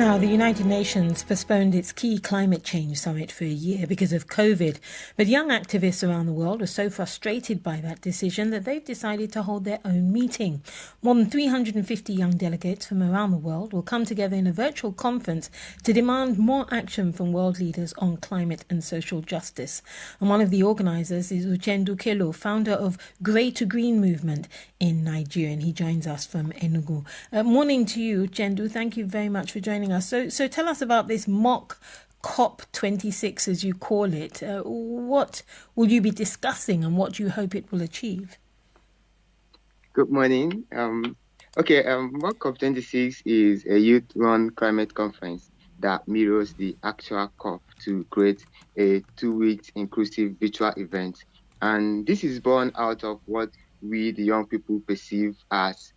Now, the United Nations postponed its key climate change summit for a year because of COVID. But young activists around the world are so frustrated by that decision that they've decided to hold their own meeting. More than 350 young delegates from around the world will come together in a virtual conference to demand more action from world leaders on climate and social justice. And one of the organisers is Uchendu Kelo, founder of Grey to Green movement in Nigeria, and he joins us from Enugu. Morning to you, Uchendu. Thank you very much for joining us. So tell us about this mock COP26, as you call it. What will you be discussing and what do you hope it will achieve? Good morning. Mock COP26 is a youth-run climate conference that mirrors the actual COP to create a 2-week inclusive virtual event. And this is born out of what we, the young people, perceive as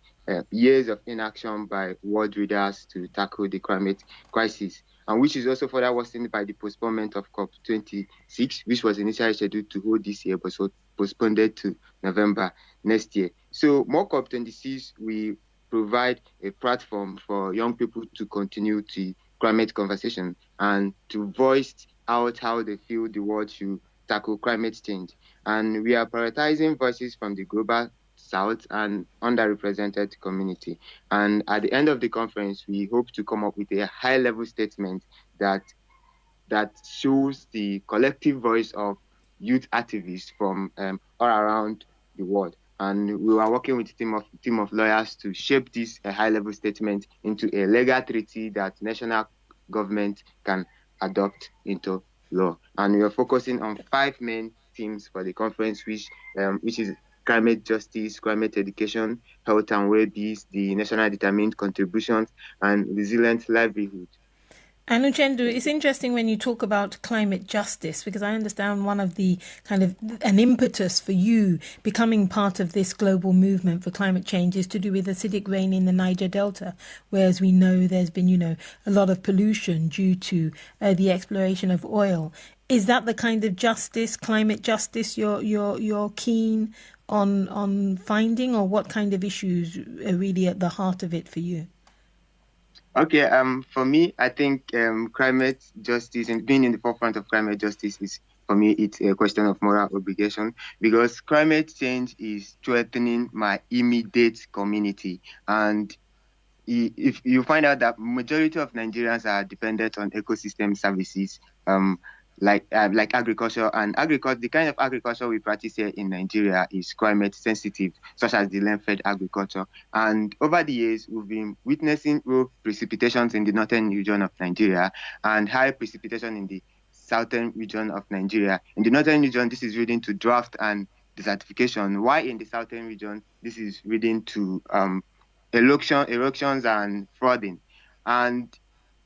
years of inaction by world leaders to tackle the climate crisis, and which is also further worsened by the postponement of COP26, which was initially scheduled to hold this year, but was postponed to November next year. So more COP26 will provide a platform for young people to continue the climate conversation and to voice out how they feel the world should tackle climate change. And we are prioritizing voices from the global South and underrepresented community. And at the end of the conference, we hope to come up with a high-level statement that shows the collective voice of youth activists from all around the world. And we are working with a team of lawyers to shape this high-level statement into a legal treaty that national government can adopt into law. And we are focusing on 5 main themes for the conference, which is climate justice, climate education, health and well-being, the national determined contributions, and resilient livelihood. And Uchendu, it's interesting when you talk about climate justice, because I understand one of the an impetus for you becoming part of this global movement for climate change is to do with acidic rain in the Niger Delta, whereas we know there's been, a lot of pollution due to the exploration of oil. Is that the kind of justice, climate justice, you're keen on finding, or what kind of issues are really at the heart of it for you? Okay, for me, I think climate justice and being in the forefront of climate justice is, for me, it's a question of moral obligation, because climate change is threatening my immediate community. And if you find out that majority of Nigerians are dependent on ecosystem services, like agriculture, and the kind of agriculture we practice here in Nigeria is climate sensitive, such as the land-fed agriculture. And over the years, we've been witnessing low precipitations in the northern region of Nigeria and high precipitation in the southern region of Nigeria. In the northern region, this is leading to drought and desertification, while in the southern region, this is leading to erosions and flooding. And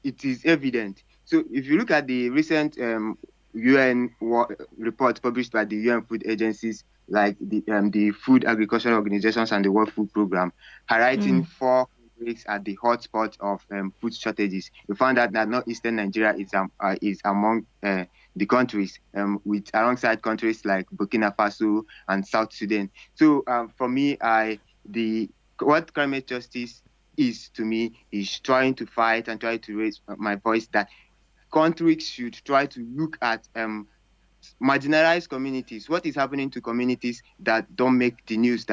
it is evident. So if you look at the recent UN report published by the UN food agencies, like the Food Agricultural Organizations and the World Food Programme, highlighting 4 countries at the hotspot of food shortages, we found out that northeastern Nigeria is among the countries, with alongside countries like Burkina Faso and South Sudan. So for me, what climate justice is to me is trying to fight and try to raise my voice that countries should try to look at marginalized communities. What is happening to communities that don't make the news,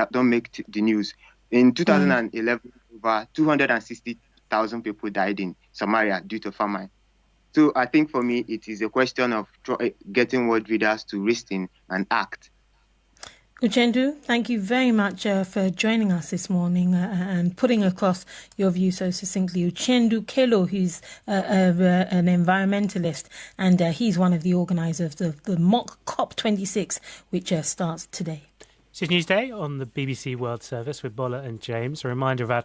In 2011, over 260,000 people died in Somalia due to famine. So I think for me, it is a question of getting world leaders to listen and act. Uchendu, thank you very much for joining us this morning and putting across your view so succinctly. Uchendu Kelo, who's an environmentalist, and he's one of the organisers of the mock COP26, which starts today. This is NewsDay on the BBC World Service with Bola and James. A reminder of our